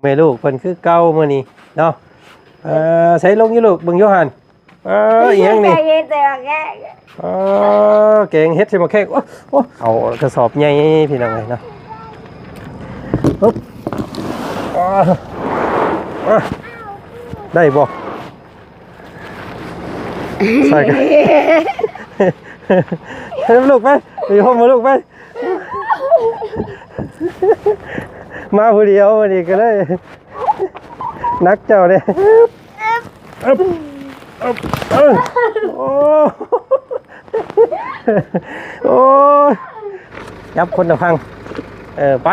แม่ลูกเพิ่นคือเก่ามื้อนี้เนาะใส่ลงอยู่ลูกเบิ่งอยู่หั่นอีหยังนี่แกงเฮ็ดใส่หม้อแขกโอ้เอากระสอบใหญ่พี่น้องเอ้ยเนาะปึ๊บได้บ่ใส่กันให้ลูกไปไปห้องมาลูกไปมาผู้เดียววันนี้ก็เลยนักเจ้าเนี่ยโอ้ยับคนตะพังไป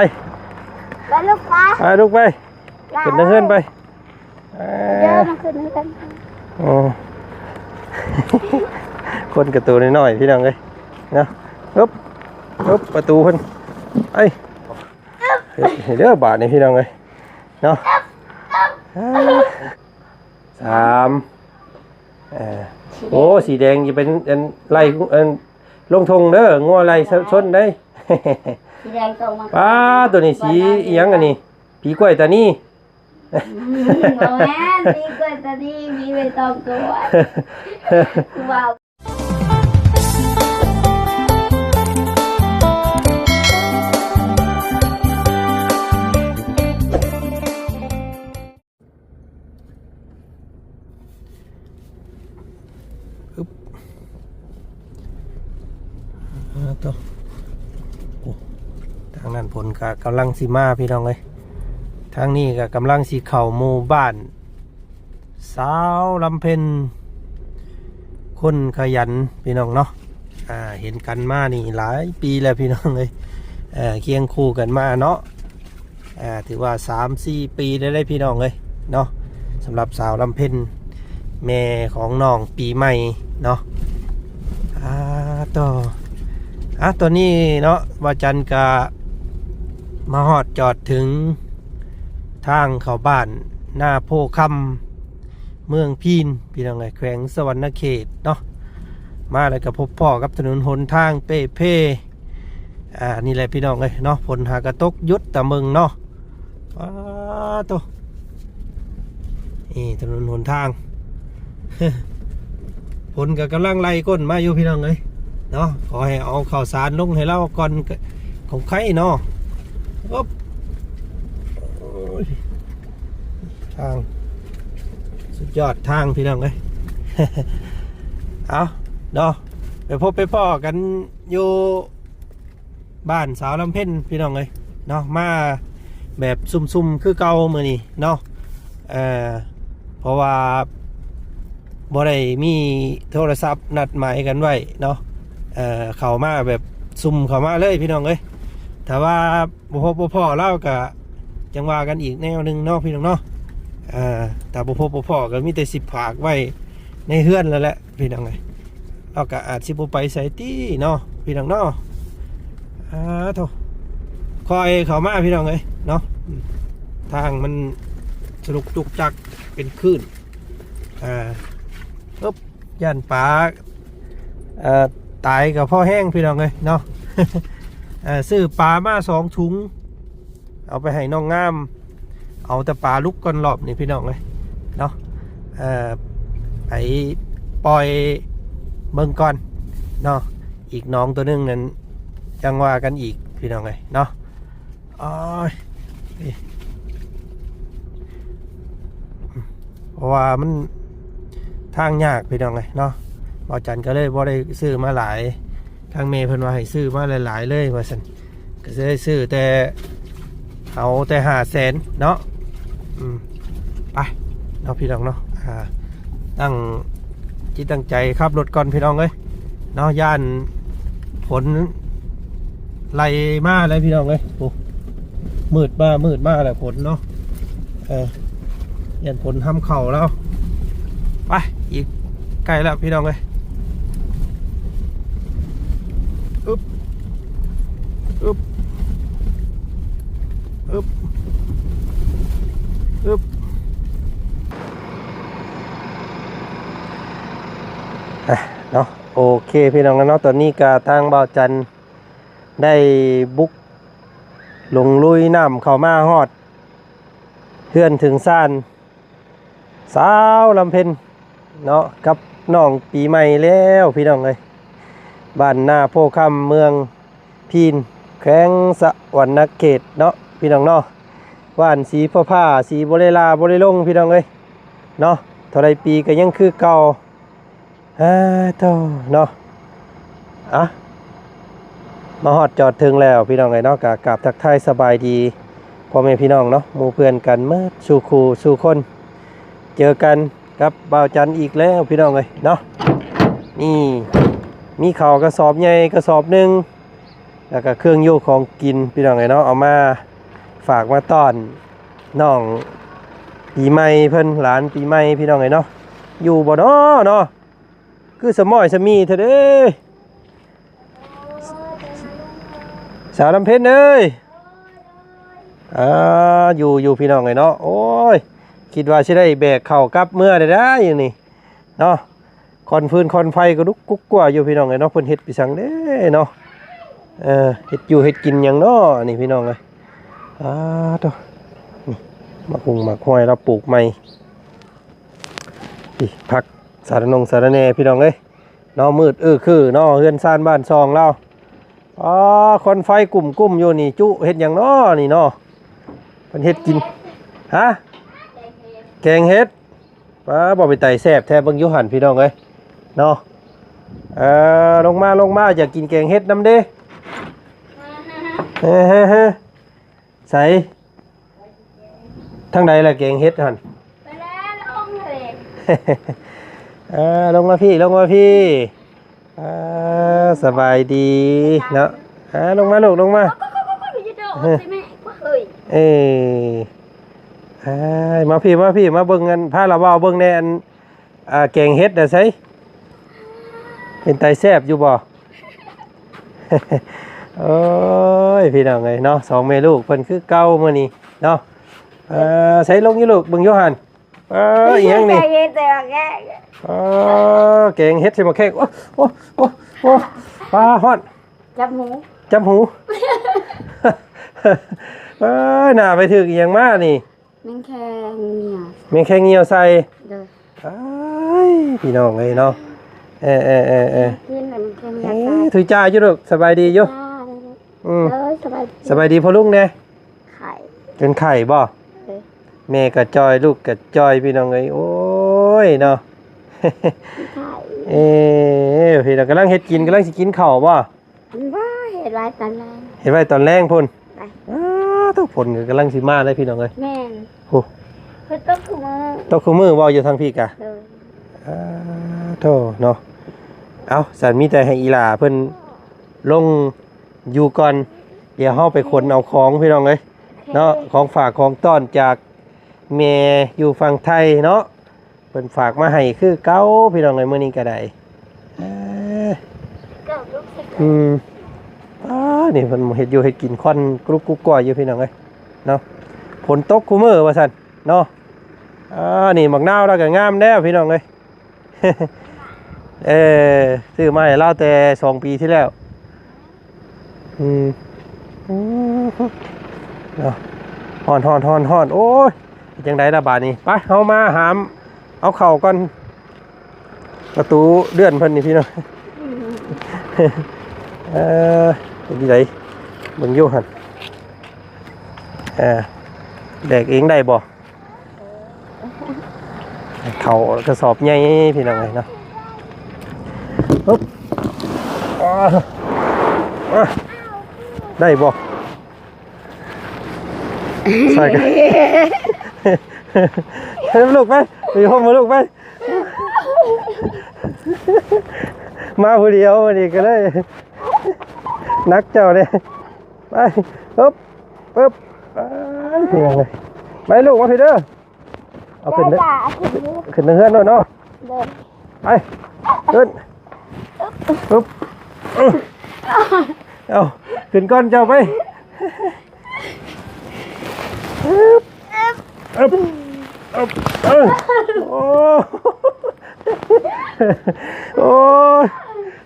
ลูกไปลูกไปขึ้นเฮือนไปเยอะมาขึ้นเฮือนคนกระตูน้อยๆพี่น้องเลยนะปึ๊บประตูเพิ่นไอ้เด้อบาทนี่พี่น้องเลยเนาะ3โอ้สีแดงจะเป็นไล่ลงทงเด้องัวไล่ชนได้สีแดงตรงมาป้าตัวนี้สีอีหยังอันนี้ผีกล้วยตานี่โอ้แม่ผีกล้วยตานี่มีใบตองกล้วยว้าวตัวทางนั้นผลก็กำลังสีมาพี่น้องเลยทางนี้ก็กำลังสีเข่าหมู่บ้านสาวลำเพ็ญคนขยันพี่น้องเนาะเห็นกันมานี่หลายปีแล้วพี่น้องเลยเคียงคู่กันมาเนาะถือว่า 3-4 ปีได้พี่น้องเลยเนาะสำหรับสาวลำเพ็ญแม่ของน้องปีใหม่เนาะตัวนี้เนาะวาจันกะมาฮอดจอดถึงทางเข้าบ้านหน้าโพคำเมืองพีนพี่น้องไงแขวงสวรรณเขตเนาะมาแล้วก็พบพ่อกับถนนหนทางเป้นี่แหละพี่น้องเลยเนาะผลหากระตกยุดตะมึงเนาะตัวนี่ถนนหนทางผลกับกำลังไล่ก้นมาอยู่พี่น้องเลยเนาะขอให้เอาข่าวสารลงให้เราก่อนของใครเนาะทางสุดยอดทางพี่น้องเลยเอาเนาะไปพบไปพ่อกันอยู่บ้านสาวลำเพ็ญพี่น้องเลยเนาะมาแบบซุ่มๆคือเก่ามือนี่เนาะเพราะว่าบ่ได้มีโทรศัพท์นัดหมายกันไว้เนาะเข้ามาแบบซุ่มเข้ามาเลยพี่น้องเอ้ยแต่ว่าบ่พบบ่พ่อเล่ากับจังว่ากันอีกแนวนึงเนาะพี่น้องเนาะแต่บ่พบบ่พ่อก็มีแต่สิผากไว้ในเฮือนแล้วแหละพี่น้องเอ้ยเราก็อาจสิบ่ไปใส่ตี้เนาะพี่น้องเนาะโธ่คอยเข้ามาพี่น้องเอ้ยเนาะทางมันสนุกจุกจักเป็นคลื่นยันปลาตายกับพ่อแห้งพี่น้องเลยเนาะ ซื้อปลามา2 ถุงเอาไปให้น้องงามเอาแต่ปลาลุกก่อนรอบนี่พี่น้องเลยเนาะไปปล่อยเบิ่งก่อนเนาะอีกน้องตัวนึงนั้นจังว่ากันอีกพี่น้องเลยเนาะเพราะว่ามันทางยากพี่น้องเลยเนาะบอจันก็เลยบ่ได้ซื้อมาหลายทางเมย์เพิ่นว่าให้ซื้อมาหลายๆเลยว่าซั่นก็จะได้ซื้อแต่เอาแต่500,000เนาะไปเนาะพี่น้องเนาะตั้งจิตตั้งใจขับรถก่อนพี่น้องเอ้ยเนาะย่านผลไล่มาเลยพี่น้องเอ้ยโอ้มืดมาแหละผลเนาะย่านผลทำเข่าแล้วไปอีกใกล้แล้วพี่น้องเลยเนาะโอเคพี่น้องเนาะตอนนี้ก็ทางบ่าวจันได้บุกลงลุยน้ำเข้ามาฮอด พื่อนถึงซ่านสาวลำเพ็ญเนาะกับน้องปีใหม่แล้วพี่น้องเอ้ยบ้านนาโพคำเมืองพีนแข้งสะวรรณเขตเนาะพี่น้องเนาะว่านสีผ้าสีบริลาบริลงพี่น้องเอ้ยเนาะเท่าไรปีก็ยังคือเก่าเท่าเนาะอ่ะมาฮอดจอดถึงแล้วพี่น้องเอ้ยเนาะกราบทักทายสบายดีพ่อแม่พี่น้องเนาะหมู่เพื่อนกันเมื่อสู่ครูสู่คนเจอกันกับบ่าวจันอีกแล้วพี่น้องเอ้ยเนาะนี่มีข้าวกระสอบใหญ่กระสอบหนึ่งแล้วก็เครื่องโยกของกินพี่น้องเอ้ยเนาะเอามาฝากมาต้อนน้องปีใหม่เพิ่นหลานปีใหม่พี่น้องเอ้ยเนาะอยู่บ่เนาะเนาะคือสมอยสมีเถอะเด้อสาวลำเพ็ญเอ้ยอยู่พี่น้องเอ้ยเนาะโอ้ยคิดว่าสิได้แบกเข้ากลับเมื่อได้อยู่นี่เนาะคอนฟืนคอนไฟก็ลุกกุ๊กกว่าอยู่พี่น้องเอ้ยเนาะเพิ่นเฮ็ดไปสั่งเด้เนาะเฮ็ดอยู่เฮ็ดกินหยังเนาะนี่พี่น้องเอ้ยตัวนี่มักหุงมักห้อยเราปลูกใหม่นี่ผักสารนงสารแหน่พี่น้องเอ้ยเนาะมืดคือเนาะเฮือนซ่านบ้านซองเราคอนไฟกลุ่มอยู่นี่จุเฮ็ดหยังเนาะนี่เนาะเพิ่นเฮ็ดกินฮะแกงเฮ็ดบ่ไปไต่แซ่บแท้เบิ่งอยู่หั่นพี่น้องเอ้ยเนาะลงมาอยากกินแกงเฮ็ดนำเด้เฮ้ใส่ทางใดล่ะแกงเฮ็ดหั่นไปแล้วลงเลย ลงมาพี่สบายดีเนาะลงมาลูกลงมามาพี่มาเบิ่งกันพาเราเบิ่งแน่อันแกงเฮ็ดน่ะไสเป็นไตแซ่บอยู่บ่ โอ้ยพี่น้องเอ้ยเนาะสองแม่ลูกเพิ่นคือเก่ามื้อนี้เนาะใส่ลงอยู่ลูกเบิ่งอยู่หั่นอีหยังนี่แกงเฮ็ดใส่หม้อแข้งโอ้ปลาฮ้อนจับหูหน้าไปถึกอีหยังมานี่แม่งแข้งเหี่ยวใส่เด้อพี่น้องเอ้ยเนาะกินมันแข้งเหี่ยวใส่ถือจ่าอยู่ลูกสบายดีอยู่สบายดีพ่อลุงแน่ไข่เป็นไข่บ่แม่ก็จอยลูกก็จอยพี่น้องเอ้ยโอ้ยเนาะพี่น้องกำลังสิกินข้าวบ่เฮ็ดไว้ตอนแรงพุ่นทุกผลกำลังสิมาเลยพี่น้องเอ้ยแม่นโอ้เพิ่นตกคือมือบ่อยู่ทางพี่กะโธ่เนาะเอาสันมีแต่ให้อีหลาเพิ่นลงอยู่ก่อนเดี๋ยวเฮาไปขนเอาของพี่น้องเอ้ยเนาะของฝากของต้อนจากแม่อยู่ฝั่งไทยเนาะเพิ่นฝากมาให้คือเก่าพี่น้องเอ้ยมื้อนี้ก็ได้นี่เพิ่นเฮ็ดอยู่เฮ็ดกินค่อนกรุบกรุบก่อยอยู่พี่น้องเอ้ยเนาะฝนตกคุมื้อว่าซั่นเนาะนี่มักนาวแล้วก็งามแล้วพี่น้องเอ้ย ซื้อมาให้เราแต่2 ปีที่แล้วเนาะฮ้อนโอ้ยจังได๋ล่ะบาดนี้ไปเฮามาหามเอาเข้าก่อนประตูเลื่อนเพิ่นนี่พี่น้องเป็นที่ไหนเบิ่งอยู่หั่นแดกเองได้บ่เขากระสอบใหญ่พี่น้องเอ้ยเนาะปึ๊บได้บ่ใส่กันเฮ้ยลูกไปไปห้องมาลูกไปมาผู้เดียววันนี้ก็เลยนักเจ้าเนี่ยไปปึ๊บพี่น้องเอ้ยไปลูกมาพี่เด้อเอาขึ้นเด้อขึ้นเฮือนโน่นเนาะไปขึ้นปึ๊บเอาขึ้นก้อนเจ้าไปโอ้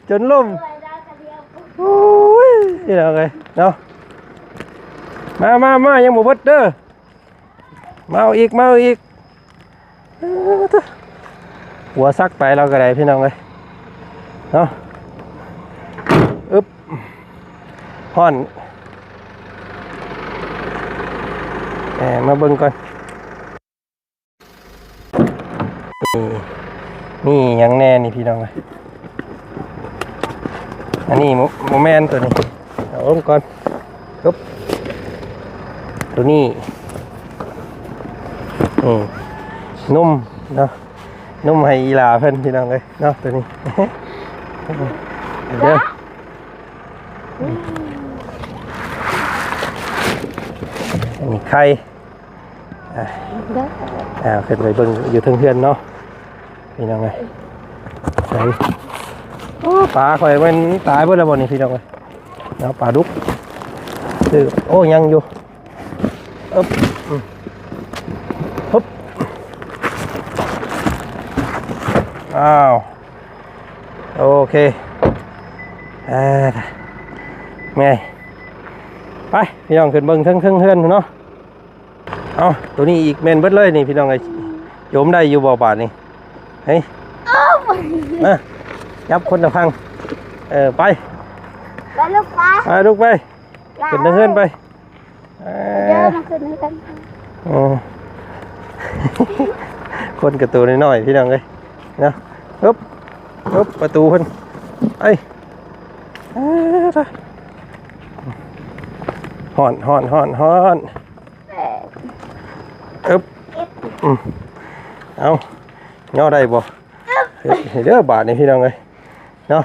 จนล่มโอ้ยนี่แหละไงเนาะมายังบ่เบิดเด้อ มาเอาอีกหัวซักไปเราก็ได้พี่น้องเลยเนาะอึ๊บห่อนมาเบิ่งก่อนนี่ยังแน่นี่พี่น้องเลยอันนี้โมแมนตัวนี้เอาลงก่อนปึ๊บตัวนี้นุ่มเนาะนุ่มให้อีหลาเพิ่นพี่น้องเลยเนาะตัวนี้เดี๋ยวอันนี้ไข่ขึ้นไปเบิ่งอยู่เทิงเพื่อนเนาะพี่น้องเลยใส่ปลาข่อยมันตายเบิดแล้วบ่นี่พี่น้องเลยเนาะปลาดุกคือโอ้ยังอยู่อึ๊บปุ๊บอ้าวโอเคไงไปพี่น้องขึ้นเบิ่งเทิงเพื่อนเนาะเอาตัวนี้อีกเมนเบิดเลยนี่พี่น้องไอ้โยมได้อยู่บ่บาทนี่เฮ้ยมาจับคนละพังไปลูกไปลูกไปขึ้นเพื่อนไปเดี๋ยวมาขึ้นให้กันคนกระตูน้อยๆพี่น้องเลยนะปึ๊บประตูเพิ่นไอ้ห่อนอึ๊บเอาย่อได้บ่เด้อบาทนี่พี่น้องเลยเนาะ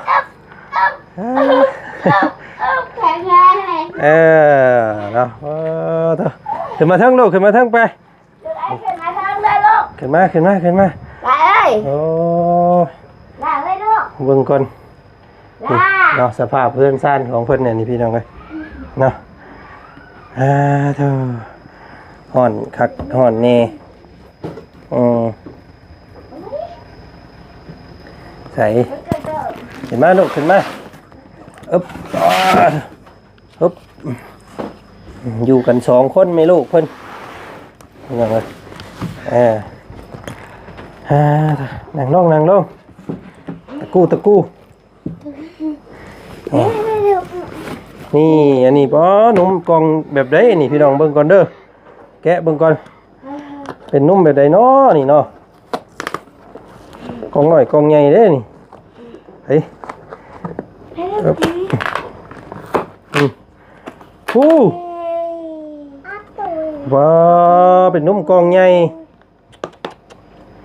เนาะขึ้นมาทั้งลูกขึ้นมาทั้งไปขึ้นมาไปเลยโอ้ได้เลยลูกเบิ่งก่อนเนาะสภาพเพื่อนซ่านของเพิ่นเนี่ยนี่พี่น้องเลยเนาะเธอห่อนคักห่อนเน่ใส่ขึ้นมาลูกขึ้นมาอึ๊บอยู่กัน2 คนไหมลูกเพิ่นยังไงนั่งลงตะกู้นี่อันนี้ป้อนุ่มกองแบบใดนี่พี่น้องเบิ่งก่อนเด้อแกะเบิ่งก่อนเป็นนุ่มแบบใดเนาะนี่เนาะกองน้อยกองใหญ่เด้นี่เฮ้ยว้าเป็นนุ่มกองใหญ่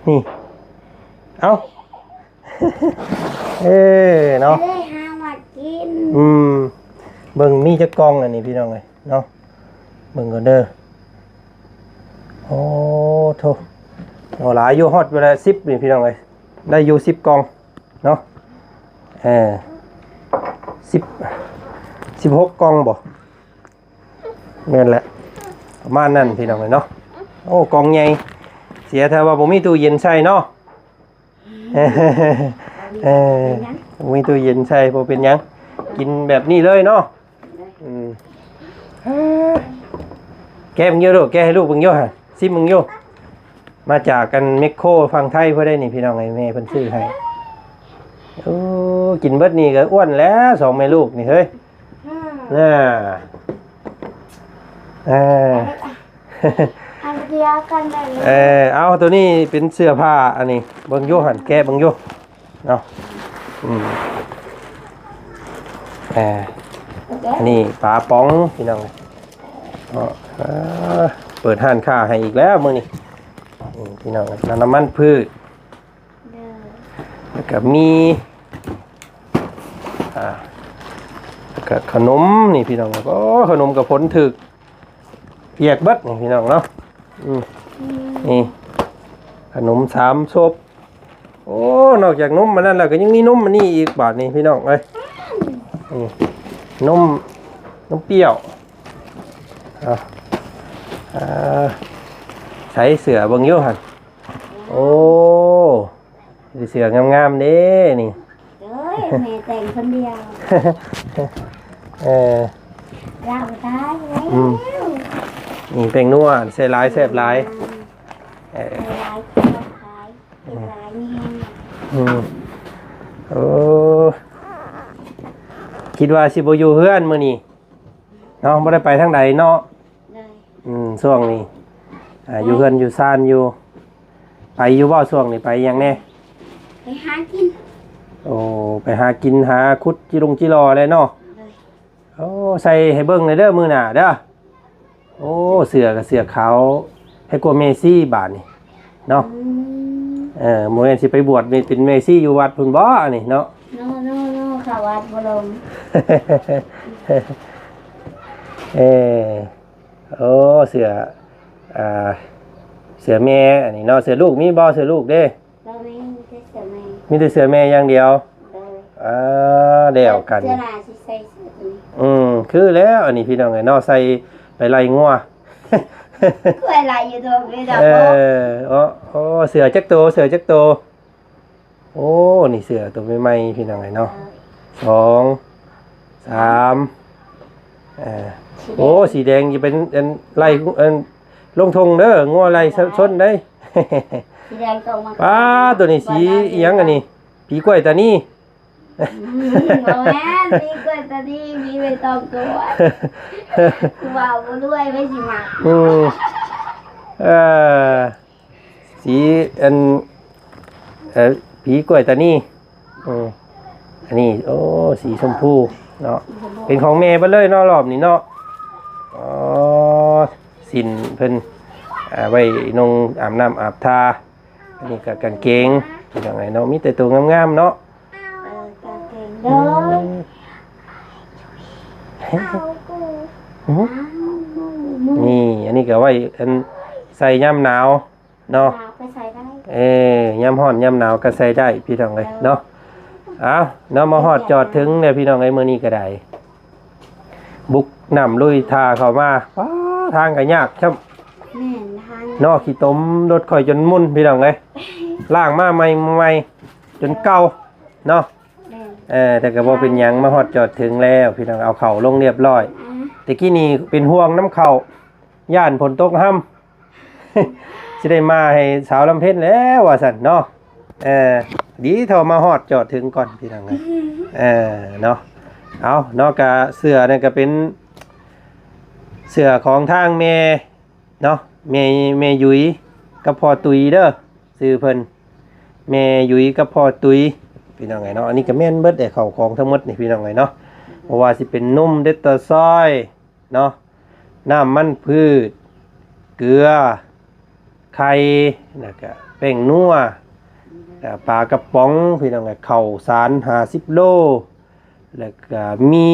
นี่เอาเนาะได้หามากินเบิ่งมีจักกองอันนี้พี่น้องเลยเนาะเบิ่งก่อนเด้อโอ้โธ่หลายอยู่ฮอดเวลา10นี่พี่น้องเลยได้อยู่10กองเนาะ16กองบ่แม่นแหละประมาณนั้นพี่น้องเลยเนาะโอ้กองใหญ่เสียแท้ว่าบ่มีตู้เย็นใส่เนาะมีตู้เย็นใส่บ่เป็นหยังกินแบบนี้เลยเนาะแกมึงเยอะลูกแกให้ลูกมึงเยอะฮะซิมึงเยอะมาจากกันเม็กโคฝั่งไทยเพื่อได้นี่พี่น้องไอ้แม่เพิ่นซื้อให้โอ้กินเบิดนี่ก็อ้วนแล้ว2แม่ลูกนี่เฮ้ยน่าอันเดียวกันเลย เอาตัวนี้เป็นเสื้อผ้าอันนี้เบิ่งโยหันแกเบิ่งโยเนาะอันนี้ปลาป๋องพี่น้องเปิดห้านค้าให้อีกแล้วมื้อนี้พี่น้องน้ำมันพืชแล้วก็มีแล้วก็ขนมนี่พี่น้องก็ขนมกับผลถึกเปียกเบิดนี่พี่น้องเนาะนี่ขนม3 ซบโอ้นอกจากนมมันนั่นแล้วก็ยังมีนมมันนี่อีกบาทนี่พี่น้องเอ้ยนมเปรี้ยวใช้เสือเบิ่งอยู่หั่นโอ้เสืองามๆเด้นี่เอ้ยแม่แต่งคนเดียวเราตายแล้วนี่แป้งนัวใส่หลายแซ่บหลาย หลายคนขายหลายนี่ โอ้คิดว่าสิบ่อยู่เฮือนมื้อนี้เนาะบ่ได้ไปทางใดเนาะ เลย ช่วงนี้อยู่เฮือนอยู่ซ่านอยู่ไปอยู่บ่ช่วงนี้ไปยังแน่ ไปหากิน โอ้ไปหากินหาคุดจิรอเลยเนาะ เลย โอ้ใส่ให้เบิ่งเลยเด้อมื้อหน้าเด้อโอ้เสื้อกับเสื้อขาวให้กลัวเมซี่บาดนี่เนาะโมเมนสิไปบวชนี่เป็นเมซี่อยู่วัดพุ่นบ่นี่เนาะ โน่ข่าววัดบรม โอ้เสือเสือแม่อันนี้เนาะเสือลูกมีบ่เสือลูกเด้ เราไม่ได้เสมัย มีแต่เสือแม่อย่างเดียว เลย เดี่ยวกัน เจ้าหน้าที่ใส่เสื้อตัวนี้ คือแล้วอันนี้พี่น้องไงเนาะใส่ไปไล่งัว คืออะไรอยู่ตัวไม่ได้ โอ้เสือจักโตเสือจักโตโอ้นี่เสือตัวใหม่ๆพี่น้องไงเนาะ2 3โอ้สีแดงจะเป็นไล่ลงทงเด้องัวไล่ชนได้ สีแดงก็มา ป้าตัวนี้สีอีหยังอันนี้ผีกล้วยตานี่ โอ้แม่มีกล้วยตานีมีใบตองกล้วยว้าวด้วยไม่สิมา สีผีกล้วยตานี่อันนี้โอ้สีชมพูเนาะเป็นของแม่เบ่เลยเนาะรอบนี้เนาะอ๋อสินเพิ่นไว้นงอาบน้ำอาบทาอันนี้ก็กางเกงเป็นยังไงเนาะมีแต่ตัวงามๆเนาะ กางเกงเด้อ นี่อันนี้ก็ไว้ใส่ย่ำหนาวเนาะ ไปใส่ได้ ย่ำร้อนย่ำหนาวก็ใส่ได้พี่น้องเลยเนาะเอาเนาะมาฮอดจอดถึงเนี่ยพี่น้องไอ้มื้อนี้ก็ได้บุกน้ำลุยทาเข้ามาว้าทางก็ยากครับ แม่นทาง นอกขี้ต้มรถข่อยจนมุนพี่น้องเลยล่างมาใหม่จนเก่าเนาะ แม่น แต่ก็บ่เป็นหยังมาฮอดจอดถึงแล้วพี่น้องเอาเข่าลงเรียบร้อยตะกี้นี่เป็นห่วงน้ำเข่าย่านฝนตกห้ำ สิได้มาให้สาวลำเพ็ญแล้วว่าซั่นเนาะดีเท่ามาฮอดจอดถึงก่อนพี่น้องเนาะเอาเนาะกะเสื้อนั่นก็เป็นเสื้อของทางแม่เนาะแม่ยุ้ยกับพ่อตุยเด้อชื่อเพิ่นแม่ยุ้ยกับพ่อตุยพี่น้องไงเนาะอันนี้ก็แม่นเบิดแต่เข้าของทั้งหมดนี่พี่น้องไงเนาะเพราะว่าสิเป็นนุ่มเด็ดตะซอยเนาะน้ำมันพืชเกลือไข่แล้วก็แป้งนัวปลากระป๋องพี่น้องไงข้าวสาร50 โลแล้วก็มี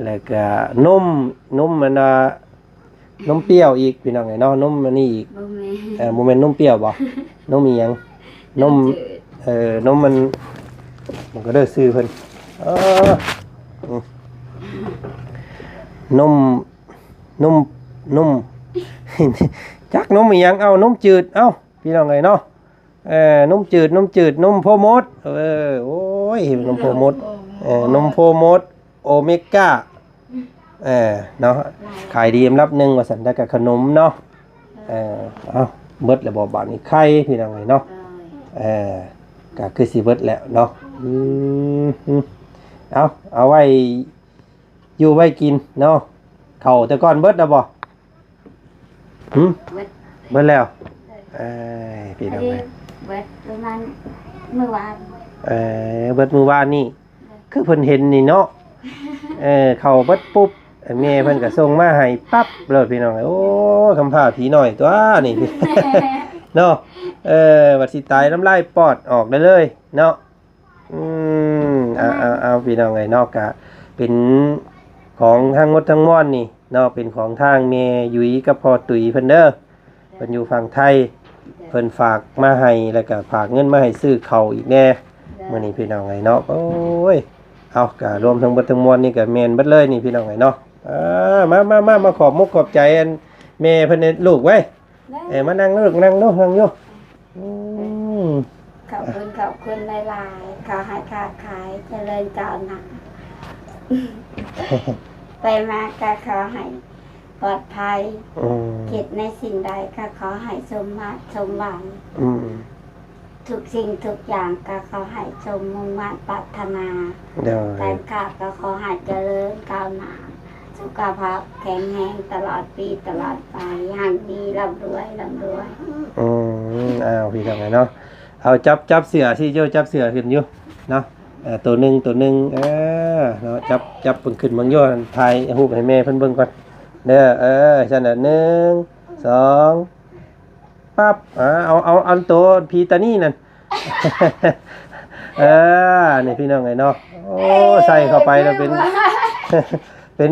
แล้วก็นมมันนมเปรี้ยวอีกพี่น้องไงเนาะนมอันนี้อีก บ่แม่น โมเมนต์นมเปรี้ยวบ่นมอีหยังนมนมมันก็เด้อซื้อเพิ่นนม จักนมอีหยังเอานมจืดเอ้าพี่น้องไงเนาะนมจืดนมโพมดโอ้ยนมโพมดนมโพมดโอเมก้าเนาะขายดีอันดับ1ว่าซั่นแต่ก็ขนมเนาะเอาเบิดแล้วบ่บาดนี้ไข่พี่น้องไงเนาะก็คือสิเบิดแล้วเนาะเอาไว้อยู่ไว้กินเนาะเข้าแต่ก่อนเบิดแล้วบ่เบิดแล้วพี่น้องไง เบิดประมาณเมื่อวาน เบิดมื้อวานนี่คือเพิ่นเห็นนี่เนาะเข้าเบิดปุ๊บแม่เพิ่นก็ส่งมาให้ปั๊บเลยพี่น้องโอ้คำพาผีหน่อยตัวนี่ เนาะวัดสิตายน้ำลายปอดออกได้เลยเนาะเอาพี่น้องไงเนาะกะเป็นของทางงดทั้งม่อนนี่เนาะเป็นของทางแม่ยุ้ยกับพ่อตุ๋ยเพิ่นเด้อเพิ่นอยู่ฝั่งไทยเพิ่นฝากมาให้แล้วก็ฝากเงินมาให้ซื้อข้าวอีกแน่มื้อนี้พี่น้องไงเนาะโอ้ยเอากะรวมทั้งเบิดทั้งมวลนี่ก็แม่นเบิดเลยนี่พี่น้องไงเนาะมาขอบมุกขอบใจอันแม่เพิ่นลูกไว้มานั่งลูกนั่งอยู่ขอบคุณหลายๆขอให้ค้าขายเจริญก้าวหน้าไปมาก็ขอให้ ปลอดภัย อืม คิดในสิ่งใดก็ขอให้สมมาตรสมหวัง อืม ทุกสิ่งทุกอย่างก็ขอให้สมมุ่งมั่นปรารถนา เดี๋ยว แต่ข้าก็ขอให้เจริญก้าวหน้าสุขภาพแข็งแรงตลอดปีตลอดไปหังดีร่ำรวยร่ำรวย อ้าวพี่ทำไงเนาะเอาจับเสือสิโยจับเสือขึ้นอยู่เนาะตัวหนึ่งเนาะจับเพิ่นขึ้นบางโยนถ่ายรูปให้แม่เพิ่นเบิ่งก่อนเด้อฉันน่ะ1 2ปั๊บเอาตัวพีตานี่นั่น นี่พี่น้องไงเนาะโอ้ใส่เข้าไปแล้วเป็น เป็น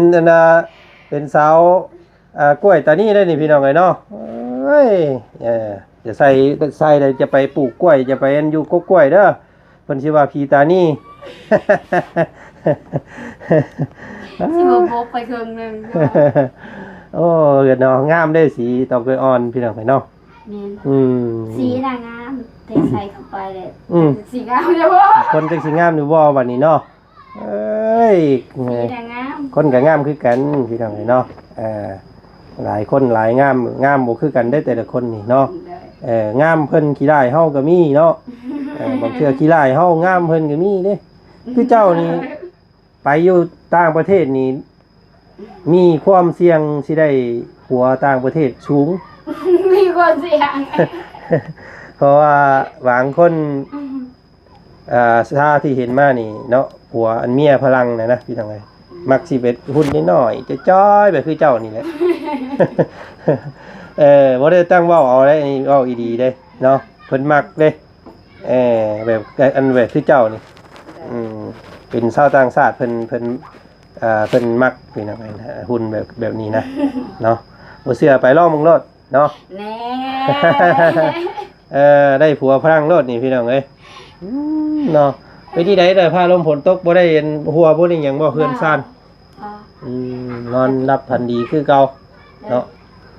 เป็นเสากล้วยตานี่ได้นี่พี่น้องไงเนาะเอ้ยจะใส่เลยจะไปปลูกกล้วยจะไปอยู่กกล้วยเด้อเพิ่นสิว่าพีตานี่ สิบ่พบไปครึ่งนึง โอ้เกิดเนาะงามได้สีตอกกล้วยอ่อนพี่น้องไงเนาะ แม่น อืม สีน่ะงามแต่ใส่เข้าไปเลย สีงามจังบ่ คนจักสิงามอยู่บ่วันนี้เนาะเอ้ย สีน่ะงาม คนก็งามคือกันพี่น้องเนาะหลายคนหลายงามบ่คือกันได้แต่ละคนนี่เนาะงามเพิ่นขี้ร้ายเฮาก็มีเนาะบางเทื่อขี้ร้ายเฮางามเพิ่นก็มีเด้คือเจ้านี่ไปอยู่ต่างประเทศนี่มีความเสี่ยงสิได้ผัวต่างประเทศสูง มีคนเสียง เพราะว่าบางคนถ้าที่เห็นมานี่เนาะผัวอันเมียพลังนะพี่น้องเอ้ยมักสิเป็นหุ่นน้อยๆจะจ้อยแบบคือเจ้านี่แหละ บ่ได้ตั้งเว้าเอาได้นี่เว้าอีดีเด้เนาะเพิ่นมักเด้แบบอันแบบคือเจ้านี่เป็นชาวต่างชาติเพิ่นมักพี่น้องเอ้ยหุ่นแบบนี้นะเนาะบ่เชื่อไปลองมึงโลดเนาะ แน่ ได้ผัวพลังโลดนี่พี่น้องเอ้ยเนาะไปที่ใดได้พาลมฝนตกบ่ได้เห็นหัวบ่ได้หยังบ่เฮือนซ่านนอนรับพันดีคือเก่าเนาะ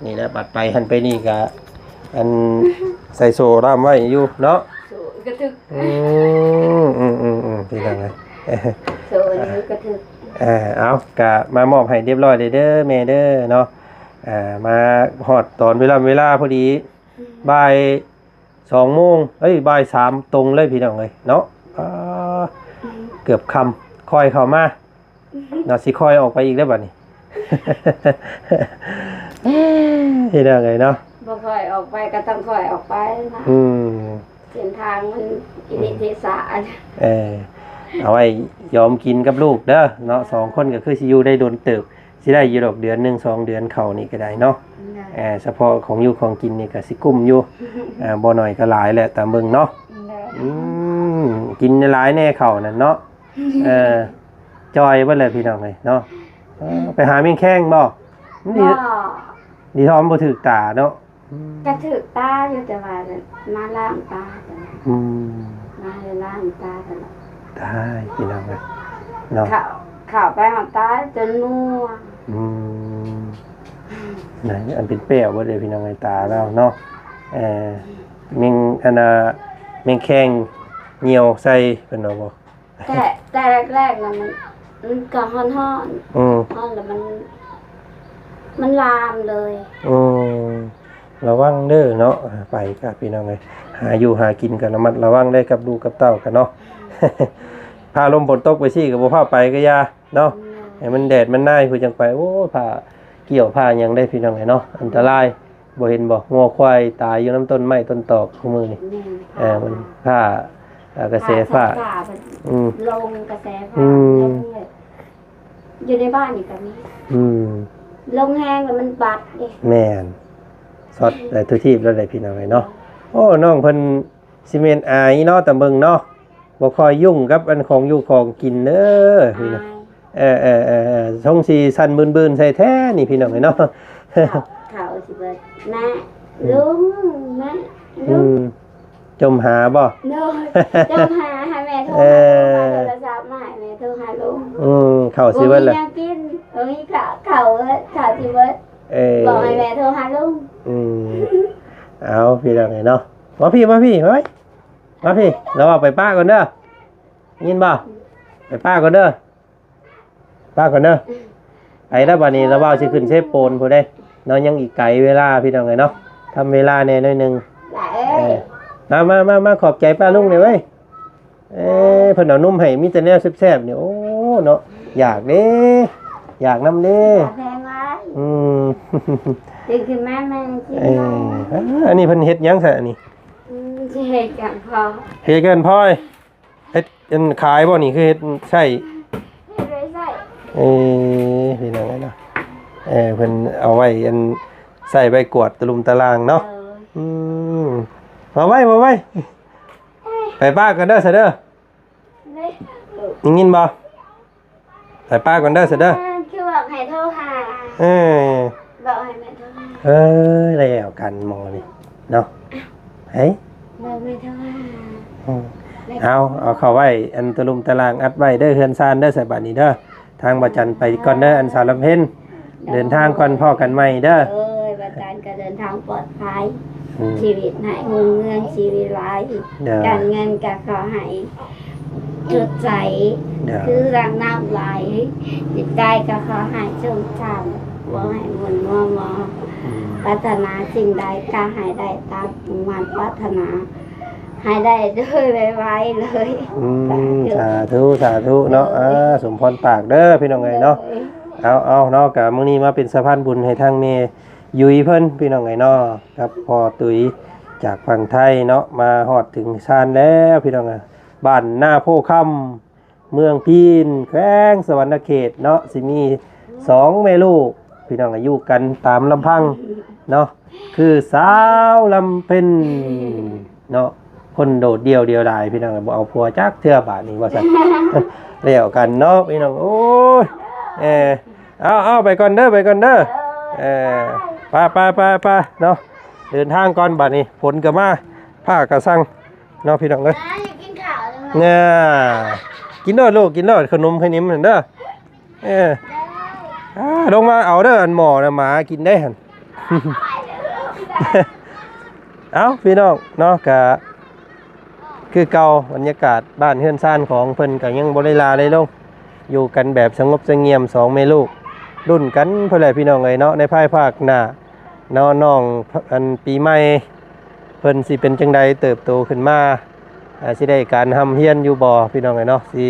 นี่แหละบัดไปหันไปนี่ก็อันใส่โซ่ร่ามไว้อยู่เนาะ สูกระทึก พี่น้องเอ้ย สูนี่กระทึก เอากะมามอบให้เรียบร้อยเด้อแม่เด้อเนาะมาฮอดตอนเวลาพอดีบ่าย2 โมงบ่าย3ตรงเลยพี่น้องเอ้ยเนาะเกือบค่ำค่อยเข้ามาเนาะสิค่อยออกไปอีกได้บัดนี้ พี่น้องเอ้ยเนาะ บ่ค่อยออกไปก็ต้องค่อยออกไปนะเส้นทางมันอินิเทศะ เอาไว้ยอมกินกับลูกเด้อเนาะ2 คนก็คือสิอยู่ได้โดนเติบสิได้อยู่ดอกเดือน1 2 เดือนเข้านี่ก็ได้เนาะเฉพาะของอยู่ของกินนี่ก็สิกุ้มอยู่บ่น้อยก็หลายแหละแต่เบิ่งเนาะกินหลายแน่เข้านั่นเนาะจอยเบิดเลยพี่น้องเอ้ยเนาะไปหาแมงแข้งบ่ดีท้อมบ่ถึกตาเนาะ กระถึกตาอยู่แต่ว่ามาล้างตามาล้างตาตลอด ได้พี่น้องเอ้ยเนาะ ข่าวไปหอมตาจนมัว ไหนอันเป็นเปรี้ยวบ่ได้พี่น้องเอ้ยตาแล้วเนาะแมงแมงแข้งเหนียวใส่เพิ่นเอาบ่ แต่แรกๆน่ะมันก็ฮ้อนฮ้อนแล้วมันลามเลยระวังเด้อเนาะไปกับพี่น้องเอ้ยหาอยู่หากินกันระมัดระวังได้กับลูกกับเต้ากันเนาะ พาลมฝนตกไปสิก็บ่พาไปก็อย่าเนาะให้มันแดดมันน่ายผู้จังไปโอ้พาเกี่ยวพาหยังได้พี่น้องเอ้ยเนาะอันตรายบ่เห็นบ่งัวควายตายอยู่น้ำต้นไม้ต้นตอกของมือนี่มันผ้ากระแสฟ้าลงกระแสฟ้าอยู่ในบ้านนี่ก็มีลงแห้งแล้วมันบัดดิแม่นสดได้ทุกที่แล้วได้พี่น้องเอ้ยเนาะโอ้น้องเพิ่นสิเมนอายเนาะแต่เบิ่งเนาะบ่ค่อยยุ่งกับอันของอยู่ของกินเด้อพี่น้องช่องสีสันบืนๆใส่แท้นี่พี่น้องเอ้ยเนาะเขาสิเบิดแม่ลุงแม่ลุงจมหาบ่จมหาแม่โทรโทรศัพท์มาให้แม่โทรหาลุงเข้าสิเบิดล่ะยังกินมีเขาสิเบิดบอกให้แม่โทรหาลุงเอาพี่น้องเอ้ยเนาะมาพี่มาพี่เราเอาไปป้าก่อนเด้อยินบ่ไปป้าก่อนเด้อ ไปแล้วบัดนี้เราเว้าสิขึ้นเชฟโปนผู้ใดเนาะยังอีกไกลเวลาพี่น้องเอ้ยเนาะทำเวลาแน่หน่อยหนึง หลายเอ้ย มาขอบใจป้าลุงหน่อยเว้ยเพิ่นเอานุ่มให้มีแต่แนวแซ่บๆนี่โอ้เนาะอยากเด้อยากนำเด้ แพงไว้ อืม จริงคือแม่จริง อันนี้เพิ่นเฮ็ดหยังซะอันนี้ จะเห็นกันพอ เฮ็ดเกินพ่อยเฮ็ดอันขายบ่นี่คือเฮ็ดใช่ เห็นเลยใส่ พี่น้องเนาะเพิ่นเอาไว้อันใส่ใบกวาดตะลุมตะลางเนาะมาไว้ไปป้ากันเด้อซะเด้อ เลย ยินบ่ไปป้ากันเด้อซะเด้อ คือบอกให้โทรหา เออ บอกให้แม่โทรหา แล้วกันหมอนี่เนาะเฮ้ย บอกไม่โทรหา เอาเข้าไว้อันตะลุมตะลางอัดไว้เด้อเฮือนซานเด้อใส่บัดนี้เด้อทางบ่จันไปก่อนเด้ออันสาวลำเพ็ญเดินทางก่อนพ่อกันใหม่เด้อ ประการก็เดินทางปลอดภัยชีวิตให้หุ่งเงินชีวิตร้ายการเงินก็ขอให้จุดใจคือรังน้ำไหลจิตใจก็ขอให้ชุ่มฉ่ำว่าให้มนมัวมอปรารถนาสิ่งใดก็ให้ได้ตามมันปรารถนาให้ได้ด้วยไวๆเลย สาธุเนาะสมพรปากเด้อพี่น้องเอ้ยเนาะเอาเนาะกับมื้อนี้มาเป็นสะพานบุญให้ทางเมยุยเพิ่นพี่น้องเอ้ยเนาะครับพอตุ๋ยจากฝั่งไทยเนาะมาฮอดถึงชานแล้วพี่น้องเอ้ยบ้านหน้าโพค่ำเมืองพีนแขวงสวรรณเขตเนาะสิมี2แม่ลูกพี่น้องอายุกันตามลำพังเนาะคือสาวลำเพ็ญเนาะคนโดดเดี่ยวดายพี่น้องบ่เอาผัวจักเทื่อบาดนี้ว่าซั่น แล้วกันเนาะพี่น้องโอ้ยเอาไปก่อนเด้อไปเนาะเดินทางก่อนบัดนี้ฝนก็มาผ้ากระสังเนาะพี่น้องเอ้ย อยากกินข้าวเลย เนี่ยกินด้วยลูกกินด้วยขนมขนิ้มเด้อลงมาเอาเด้ออันหมอนะหมากินได้หั่น เอาพี่น้องเนาะกะคือเก่าบรรยากาศบ้านเฮือนซ่านของเพิ่นก็ยังบ่ได้ลาเลยลงอยู่กันแบบสงบเสงี่ยม2แม่ลูกรุ่นกันเพิ่นแหละพี่น้องเอ้ยเนาะในภายภาคหน้าน้องอันปีใหม่เพิ่นสิเป็นจังใดเติบโตขึ้นมาสิได้การทำเฮียนอยู่บ่พี่น้องเอ้ยเนาะสิ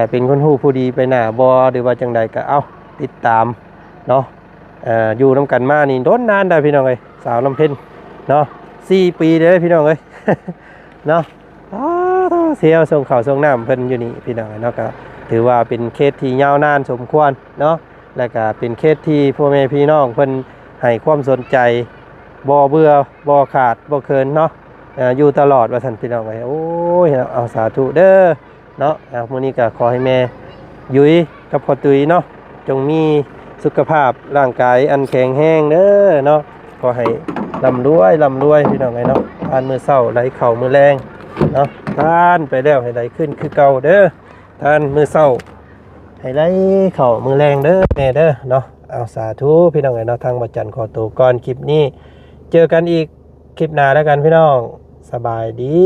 เป็นคนฮู้ผู้ดีไปหน้าบ่หรือว่าจังใดก็เอาติดตามเนาะอยู่นํกันมานี่โดนนานได้พี่น้องเอ้ยสาวลำเพ็ญเนาะ4 ปีเด้อพี่น้องเอ้ย เนาะเสียวส่งข่าวส่งน้ำเพิ่นอยู่นี่พี่น้องเนาะก็ถือว่าเป็นเคสที่ยาวนานสมควรเนาะแล้วก็เป็นเคสที่พ่อแม่พี่น้องเพิ่นให้ความสนใจบ่เบื่อบ่ขาดบ่เคินเนาะอยู่ตลอดว่าซั่นพี่น้องโอ้ยเอาสาธุเด้อเนาะมื้อนี้ก็ขอให้แม่ยุ้ยกับพ่อตุ้ยเนาะจงมีสุขภาพร่างกายอันแข็งแรงเด้อเนาะขอให้ร่ำรวยพี่น้องเนาะทานมื้อเช้าไหลเข้ามื้อแรงเนาะทานไปแล้วให้ได้ขึ้นคือเก่าเด้อทานมื้อเช้าให้ไหลเข้ามื้อแรงเด้อแม่เด้อเนาะเอาสาธุพี่น้องเนาะทางบ่จันขอตัวก่อนคลิปนี้เจอกันอีกคลิปหน้าแล้วกันพี่น้องสบายดี